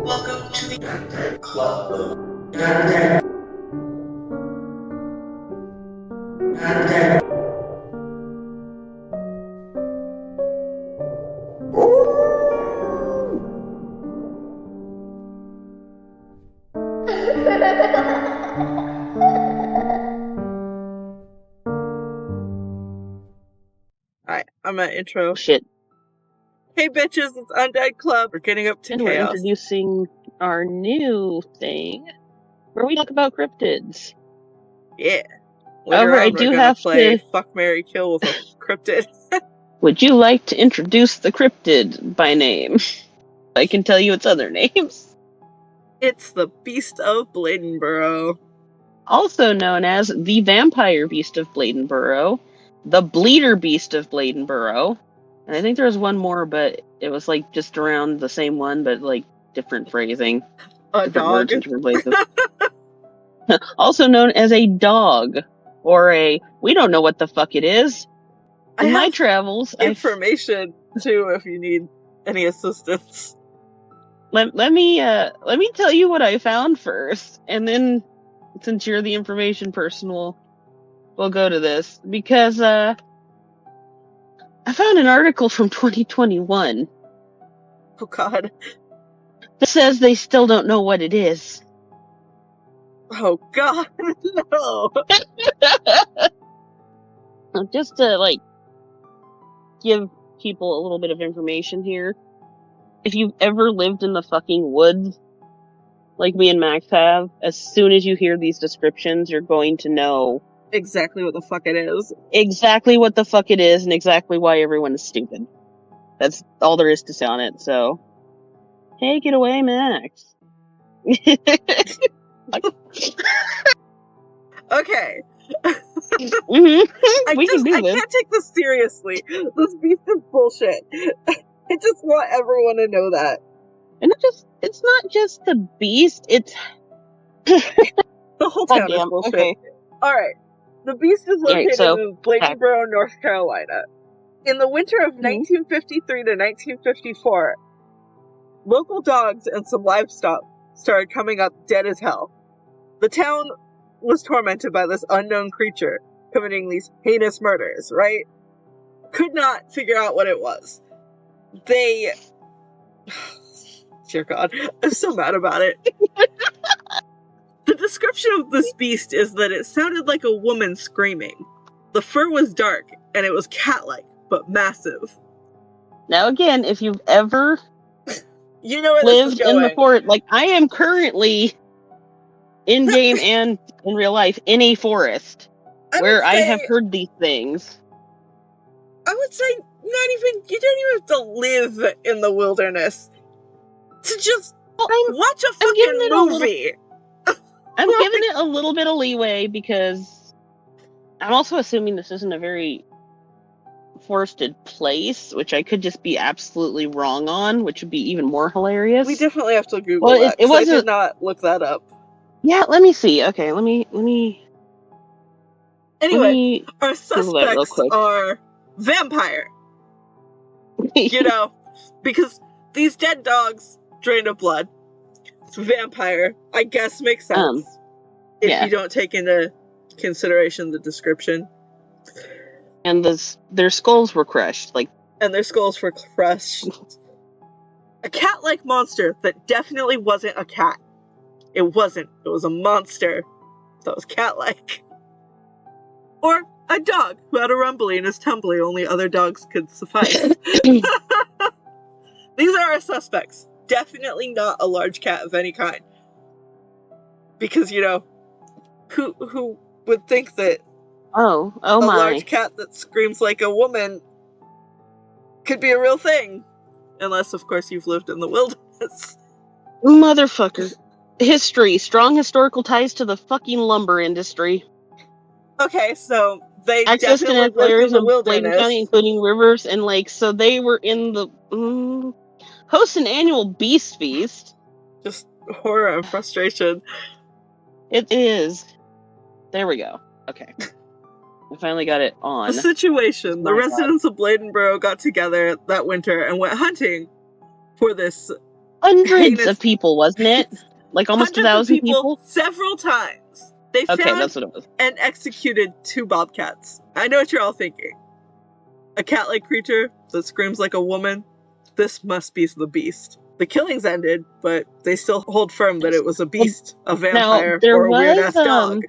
Welcome to the club. Alright, I'm gonna intro. Shit. Hey bitches, it's Undead Club. We're getting up to And we're chaos. introducing our new thing, where we talk about cryptids. Yeah. However, I do have play to... Fuck, Marry, Kill with a cryptid. Would you like to introduce the cryptid by name? I can tell you its other names. It's the Beast of Bladenboro. Also known as the Vampire Beast of Bladenboro, the Bleeder Beast of Bladenboro, and I think there was one more, but it was like just around the same one, but like different phrasing. A different dog. words in different places. Also known as a dog, or a, we don't know what the fuck it is. In my travels, information too, if you need any assistance. Let me tell you what I found first, and then, since you're the information person, we'll go to this, because I found an article from 2021. Oh God. That says they still don't know what it is. Oh God, no. Just to, give people a little bit of information here. If you've ever lived in the fucking woods, like me and Max have, as soon as you hear these descriptions, you're going to know exactly what the fuck it is. Exactly what the fuck it is, and exactly why everyone is stupid. That's all there is to say on it, so... Take it away, Max. Okay. We can do this. I can't take this seriously. This beast is bullshit. I just want everyone to know that. And it's not just the beast, it's... The whole town is bullshit. Okay. Alright. The beast is located in Bladenboro, North Carolina. In the winter of 1953 to 1954, local dogs and some livestock started coming up dead as hell. The town was tormented by this unknown creature committing these heinous murders, right? Could not figure out what it was. They... Dear God, I'm so mad about it. The description of this beast is that it sounded like a woman screaming. The fur was dark, and it was cat-like, but massive. Now again, if you've ever you know where lived this is going. in the forest, like I am currently in-game and in real life in a forest where I have heard these things. I would say you don't even have to live in the wilderness to just watch a fucking movie. I'm giving it a little bit of leeway because I'm also assuming this isn't a very forested place, which I could just be absolutely wrong on, which would be even more hilarious. We definitely have to Google that. It wasn't... I did not look that up. Yeah, let me see. Okay, let me. Anyway, our suspects are vampire. You know, because these dead dogs drained of blood. Vampire, I guess, makes sense. If you don't take into consideration the description. And their skulls were crushed. And their skulls were crushed. A cat-like monster that definitely wasn't a cat. It wasn't. It was a monster that was cat-like. Or a dog who had a rumbly in his tumbly only other dogs could suffice. These are our suspects. definitely not a large cat of any kind. Because, you know, who would think that Oh a my. large cat that screams like a woman could be a real thing? Unless, of course, you've lived in the wilderness. Motherfucker. History. Strong historical ties to the fucking lumber industry. Okay, so they Access to definitely natural lived areas in the in Bladen wilderness. County, including rivers and lakes. So they were in the... host an annual beast feast. Just horror and frustration. It is. There we go. Okay. I finally got it on. The situation. The residents of Bladenboro got together that winter and went hunting for this hundreds of people, wasn't it? Like almost 1,000 people? Several times. They found that's what it was. And executed 2 bobcats. I know what you're all thinking. A cat-like creature that screams like a woman. This must be the beast. The killings ended, but they still hold firm that it was a beast, a vampire, or a weird-ass dog.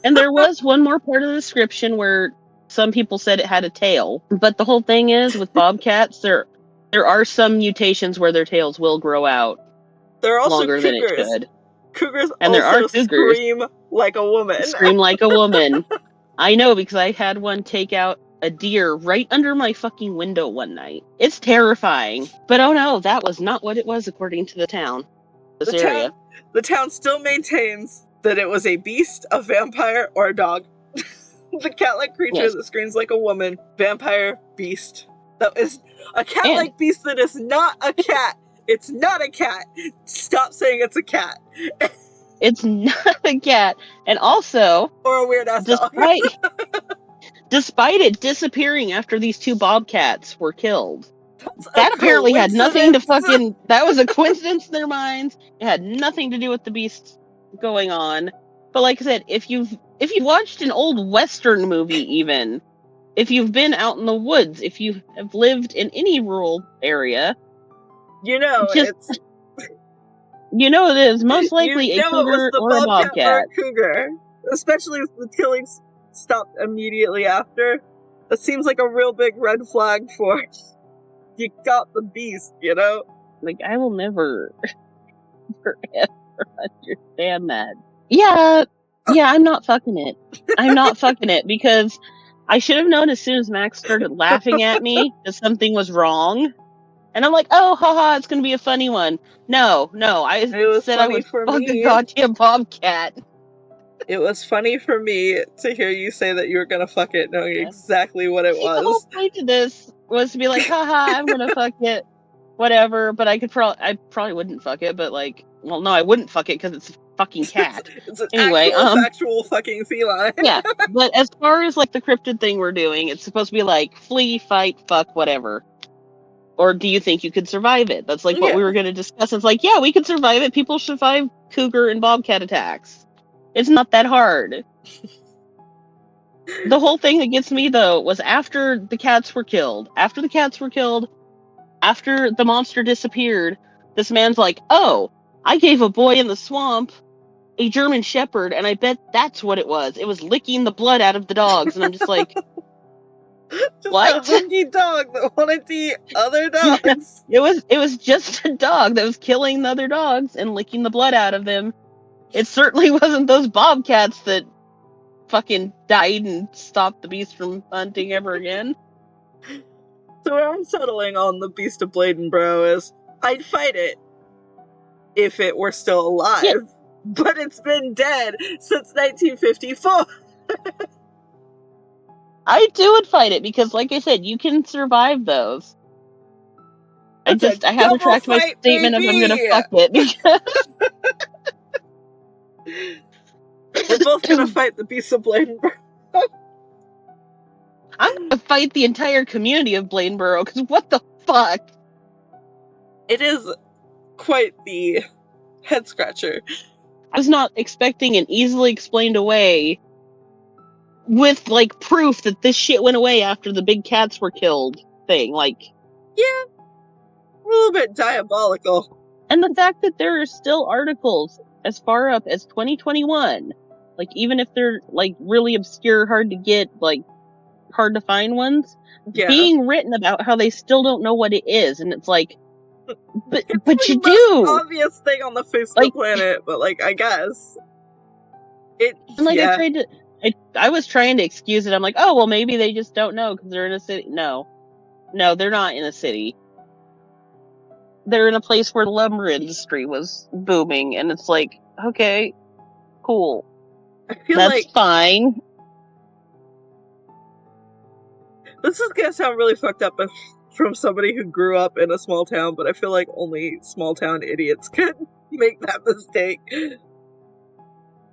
And there was one more part of the description where some people said it had a tail. But the whole thing is, with bobcats, there are some mutations where their tails will grow out. There are also longer cougars. Than it should. Cougars and also there are cougars. Scream like a woman. Scream like a woman. I know, because I had one take out a deer right under my fucking window one night. It's terrifying. But oh no, that was not what it was according to the town. This area. The town still maintains that it was a beast, a vampire, or a dog. The cat-like creature that screams like a woman. Vampire, beast. That is a cat-like beast that is not a cat. It's not a cat. Stop saying it's a cat. It's not a cat. And also... Or a weird-ass dog. Despite it disappearing after these 2 bobcats were killed. That apparently had nothing to fucking... That was a coincidence in their minds. It had nothing to do with the beast going on. But like I said, if you've watched an old Western movie even, if you've been out in the woods, if you have lived in any rural area... You know, it's... You know it is most likely a cougar or a bobcat. Or a cougar. Especially if the killings stopped immediately after. That seems like a real big red flag for you got the beast, you know? Like, I will never forever understand that. Yeah, I'm not fucking it. I'm not fucking it, because I should have known as soon as Max started laughing at me that something was wrong. And I'm like, oh, haha, it's gonna be a funny one. No, I said I would fuck a goddamn bobcat. It was funny for me to hear you say that you were gonna fuck it, knowing exactly what it was. The whole point of this was to be like, haha, I'm gonna fuck it, whatever. But I probably wouldn't fuck it. But like, well, no, I wouldn't fuck it because it's a fucking cat. It's an actual fucking feline. Yeah, but as far as like the cryptid thing we're doing, it's supposed to be like flee, fight, fuck, whatever. Or do you think you could survive it? That's like what we were going to discuss. It's like, yeah, we could survive it. People survive cougar and bobcat attacks. It's not that hard. The whole thing that gets me, though, was after the cats were killed. After the monster disappeared, this man's like, oh, I gave a boy in the swamp a German Shepherd, and I bet that's what it was. It was licking the blood out of the dogs. And I'm just like... Just what? A hungry dog that wanted to eat other dogs. It was just a dog that was killing the other dogs and licking the blood out of them. It certainly wasn't those bobcats that fucking died and stopped the beast from hunting ever again. So where I'm settling on the Beast of Bladenboro is, I'd fight it if it were still alive. Yeah. But it's been dead since 1954. I would fight it because, like I said, you can survive those. I have to retract my statement if I'm gonna fuck it. Because... We're both gonna fight the Beast of Bladenboro. I'm gonna fight the entire community of Bladenboro, because what the fuck? It is quite the head scratcher. I was not expecting an easily explained away with, like, proof that this shit went away after the big cats were killed thing, like... Yeah, a little bit diabolical. And the fact that there are still articles as far up as 2021, like, even if they're, like, really obscure, hard to get, like, hard to find ones, being written about how they still don't know what it is, and it's like, But you the do. most obvious thing on the face of the planet, but like I guess it. And like yeah. I was trying to excuse it. I'm like, oh well, maybe they just don't know because they're in a city. No, they're not in a city. They're in a place where the lumber industry was booming, and it's like, okay, cool. I feel That's like fine. This is gonna sound really fucked up from somebody who grew up in a small town, but I feel like only small town idiots could make that mistake.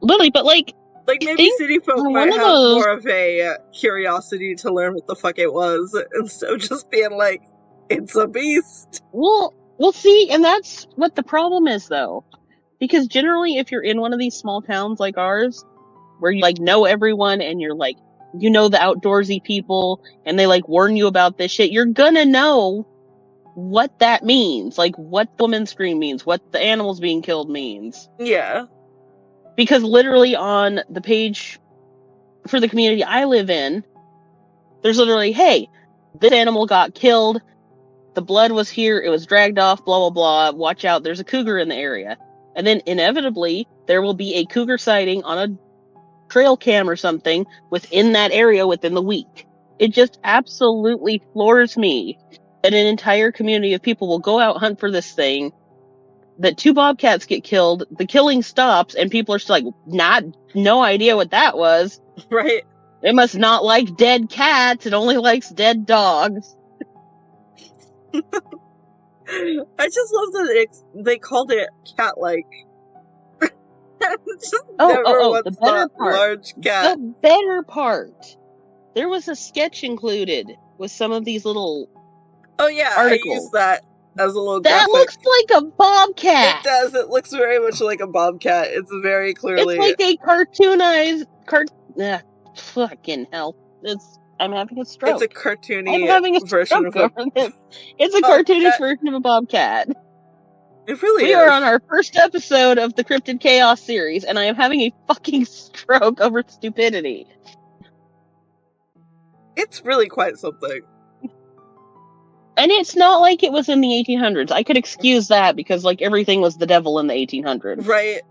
Literally, but like maybe city folk might have more of a curiosity to learn what the fuck it was, instead of just being like, it's a beast. Well, see, and that's what the problem is, though. Because generally, if you're in one of these small towns like ours, where you like know everyone and you're like, you know the outdoorsy people, and they like warn you about this shit, you're gonna know what that means. Like what the woman scream means, what the animals being killed means. Yeah. Because literally on the page for the community I live in, there's literally, hey, this animal got killed, the blood was here, it was dragged off, blah, blah, blah, watch out, there's a cougar in the area. And then inevitably, there will be a cougar sighting on a trail cam or something within that area within the week. It just absolutely floors me that an entire community of people will go out hunt for this thing, that 2 bobcats get killed, the killing stops, and people are still like, no idea what that was. Right. It must not like dead cats, it only likes dead dogs. I just love that they called it cat-like. The better part. Large cat. The better part. There was a sketch included with some of these little articles. I used that as a little that graphic. Looks like a bobcat. It does. It looks very much like a bobcat. It's very clearly. It's like a cartoonized fucking hell. I'm having a stroke. It's a cartoony I'm having a version of over this. It's a cartoonish version of a bobcat. It really is. We are on our first episode of the Cryptid Chaos series, and I am having a fucking stroke over stupidity. It's really quite something. And it's not like it was in the 1800s. I could excuse that because, like, everything was the devil in the 1800s. Right.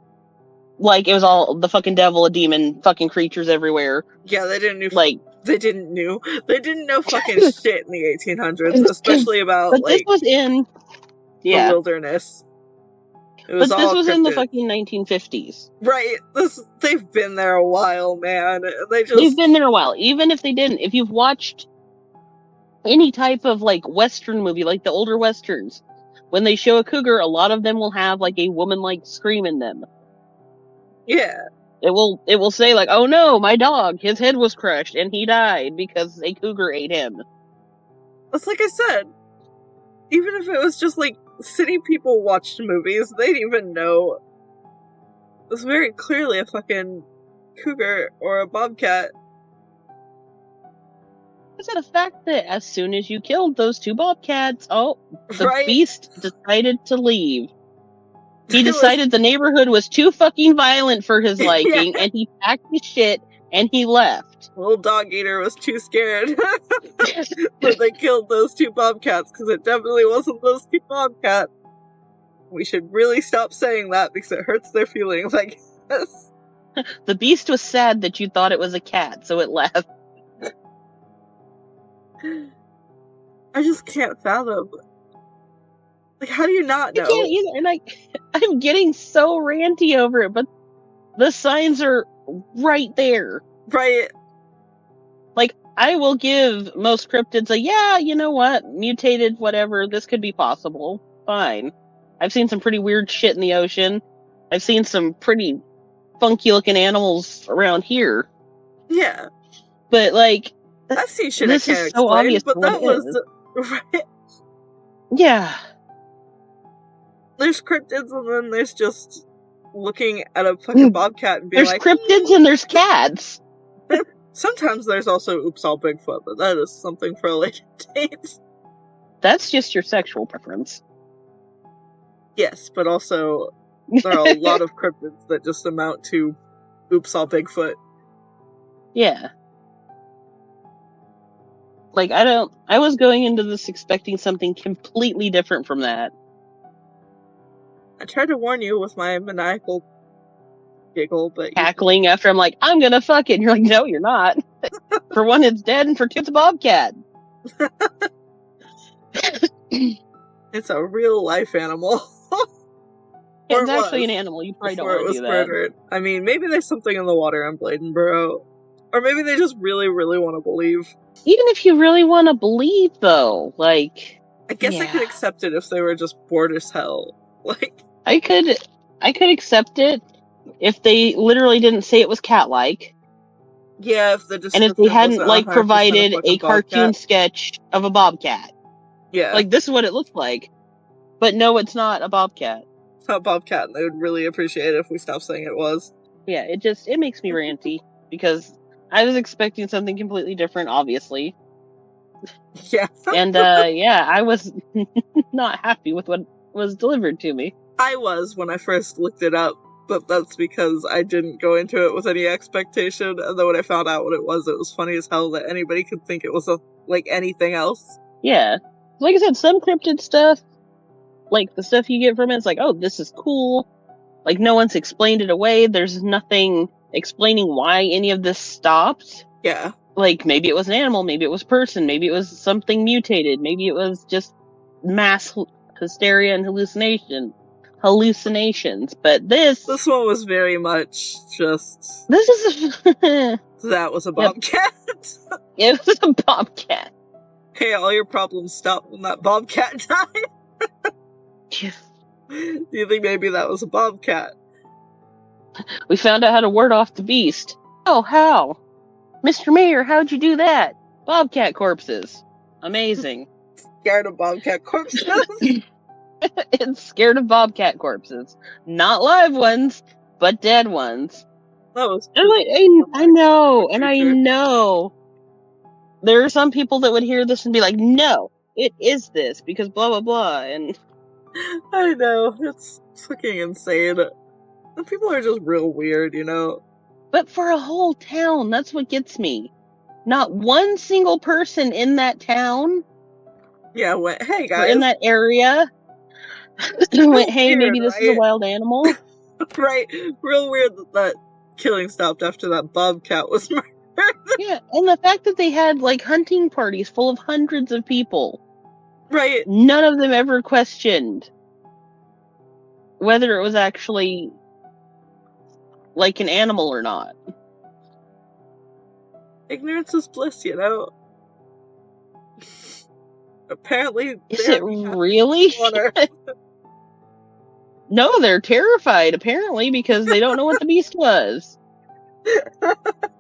Like, it was all the fucking devil, a demon, fucking creatures everywhere. Yeah, they didn't know. They didn't know fucking shit in the 1800s, especially about, but this was in the wilderness. This was in the fucking 1950s. Right. They've been there a while, man. They've been there a while. Even if they didn't, if you've watched any type of like Western movie, like the older Westerns, when they show a cougar, a lot of them will have like a woman-like scream in them. Yeah. It will say like, oh no, my dog, his head was crushed and he died because a cougar ate him. That's like I said. Even if it was just like city people watched movies, they'd even know it was very clearly a fucking cougar or a bobcat. Is it a fact that as soon as you killed those 2 bobcats, the beast decided to leave. He decided the neighborhood was too fucking violent for his liking, and he packed his shit and he left. Little dog eater was too scared. But they killed those 2 bobcats, because it definitely wasn't those 2 bobcats. We should really stop saying that, because it hurts their feelings, I guess. The beast was sad that you thought it was a cat, so it left. I just can't fathom. Like, how do you not know? I can't either, and I'm getting so ranty over it, but the signs are right there. Right. Like, I will give most cryptids you know what, mutated, whatever, this could be possible. Fine. I've seen some pretty weird shit in the ocean. I've seen some pretty funky looking animals around here. Yeah. But, like, I've seen shit I can't explain, obvious, but that was... Right. Yeah. There's cryptids, and then there's just looking at a fucking bobcat and being there's cryptids and there's cats. Sometimes there's also oops all Bigfoot, but that is something for a later date. That's just your sexual preference. Yes, but also there are a lot of cryptids that just amount to oops all Bigfoot. Yeah. Like, I was going into this expecting something completely different from that. I tried to warn you with my maniacal giggle, but cackling after I'm like, I'm gonna fuck it. And you're like, no, you're not. For one, it's dead, and for two, it's a bobcat. It's a real life animal. It's actually an animal. You probably don't want to do that. Murdered. I mean, maybe there's something in the water in Bladenboro. Or maybe they just really, really want to believe. Even if you really want to believe, though, like... I guess I could accept it if they were just bored as hell. Like... I could accept it if they literally didn't say it was cat-like. Yeah, if the description and if they hadn't, like, provided a cartoon bobcat. sketch of a bobcat. Yeah. Like, this is what it looked like. But no, it's not a bobcat. It's not bobcat, and they would really appreciate it if we stopped saying it was. Yeah, it makes me ranty, because I was expecting something completely different, obviously. Yeah. And, I was not happy with what was delivered to me. I was when I first looked it up, but that's because I didn't go into it with any expectation, and then when I found out what it was funny as hell that anybody could think it was like anything else. Yeah. Like I said, some cryptid stuff, like the stuff you get from it, it's like, oh, this is cool. Like, no one's explained it away. There's nothing explaining why any of this stopped. Yeah. Like, maybe it was an animal, maybe it was a person, maybe it was something mutated, maybe it was just mass hysteria and hallucinations. But this one was very much just... This is that was a bobcat. It was a bobcat. Hey, all your problems stopped when that bobcat died. Do you think maybe that was a bobcat? We found out how to ward off the beast. Oh, how? Mr. Mayor, how'd you do that? Bobcat corpses. Amazing. Scared of bobcat corpses? It's scared of bobcat corpses. Not live ones, but dead ones. That was I know, and I know. There are some people that would hear this and be like, no, it is this, because blah, blah, blah, and... I know, it's fucking insane. And people are just real weird, you know? But for a whole town, that's what gets me. Not one single person in that town... Yeah, went, hey guys. Or in that area... went, hey, maybe this is a wild animal. Right, real weird that killing stopped after that bobcat was murdered. Yeah, and the fact that they had, like, hunting parties full of hundreds of people. Right. None of them ever questioned whether it was actually, like, an animal or not. Ignorance is bliss, you know? Apparently... Is it really? No, they're terrified, apparently, because they don't know what the beast was.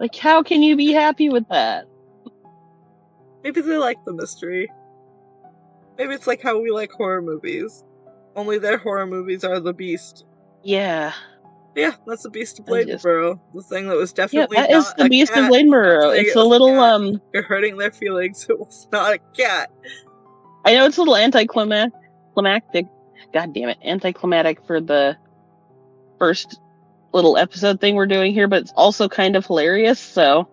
Like, how can you be happy with that? Maybe they like the mystery. Maybe it's like how we like horror movies. Only their horror movies are the Beast. Yeah. Yeah, that's the Beast of Bladenboro. The thing that was definitely that is the Beast of Bladenboro. It's a little, You're hurting their feelings. It was not a cat. I know it's a little anticlimactic. God damn it. Anticlimactic for the first little episode thing we're doing here, but it's also kind of hilarious, so...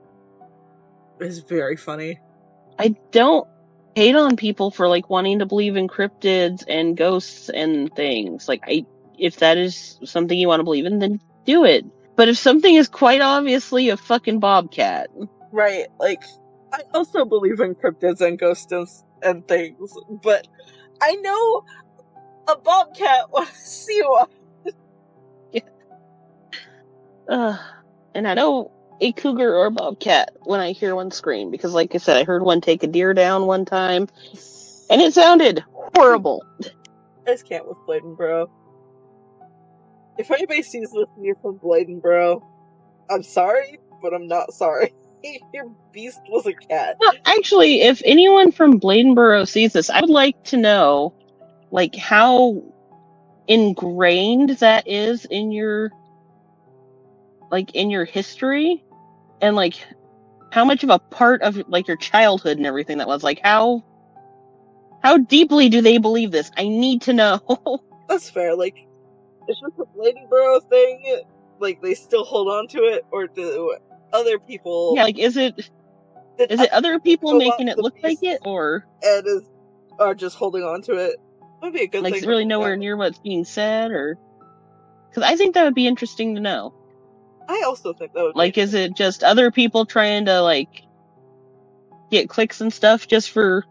It's very funny. I don't hate on people for, like, wanting to believe in cryptids and ghosts and things. Like, if that is something you want to believe in, then do it. But if something is quite obviously a fucking bobcat... Right, like, I also believe in cryptids and ghosts and things, but I know a bobcat wants to see one. And I know a cougar or a bobcat when I hear one scream, because like I said, I heard one take a deer down one time, and it sounded horrible. I just can't with Bladenboro. If anybody sees this and you're from Bladenboro, I'm sorry, but I'm not sorry. Your beast was a cat. Well, actually, if anyone from Bladenboro sees this, I would like to know, like, how ingrained that is in your history, and like how much of a part of like your childhood and everything that was. Like, how deeply do they believe this? I need to know. That's fair. Like, is this a Bladenboro thing? Like, they still hold on to it, or do other people? Yeah, like, is it other people making it look like it, or are just holding on to it? That'd be a good Like, thing. is it really nowhere near what's being said, or? Because I think that would be interesting to know. I also think that would. Like, is it just other people trying to like get clicks and stuff just for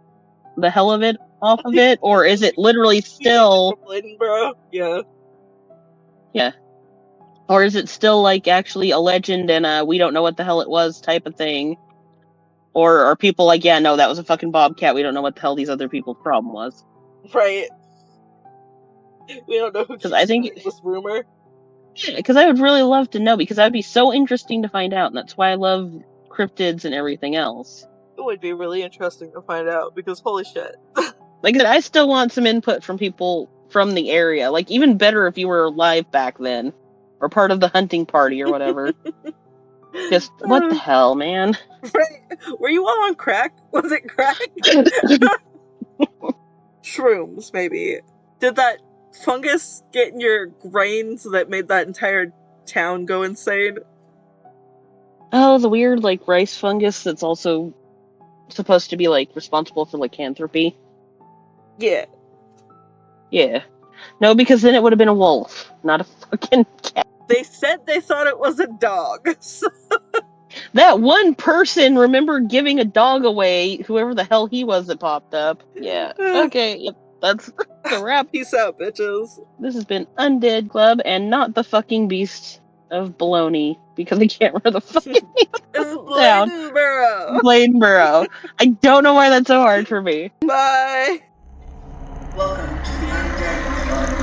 the hell of it off of it, or is it literally still Bladenboro? Yeah. Yeah. Or is it still like actually a legend and we don't know what the hell it was type of thing? Or are people like, yeah, no, that was a fucking bobcat. We don't know what the hell these other people's problem was. Right. We don't know who keeps spreading this rumor. Yeah, because I would really love to know, because that would be so interesting to find out, and that's why I love cryptids and everything else. It would be really interesting to find out, because holy shit. Like, I still want some input from people from the area. Like, even better if you were alive back then, or part of the hunting party or whatever. Just, what the hell, man? Right. Were you all on crack? Was it crack? Shrooms, maybe. Did that fungus get in your brains that made that entire town go insane? Oh, the weird, like, rice fungus that's also supposed to be, like, responsible for lycanthropy. Yeah. Yeah. No, because then it would have been a wolf, not a fucking cat. They said they thought it was a dog. That one person, remember giving a dog away, whoever the hell he was that popped up. Yeah. Okay, yep, that's the wrap. Peace out, bitches. This has been Undead Club, and not the fucking Beast of Baloney, because I can't remember the fucking name of the town. Bladenboro. I don't know why that's so hard for me. Bye. Welcome to the Undead Club.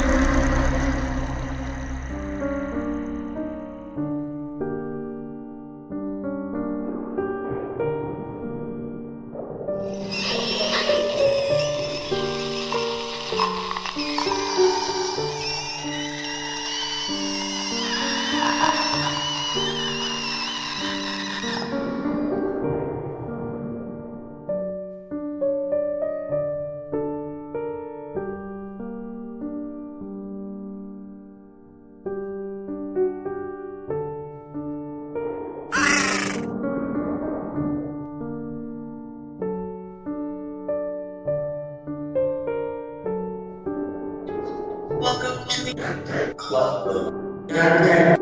Welcome to the Undead Club.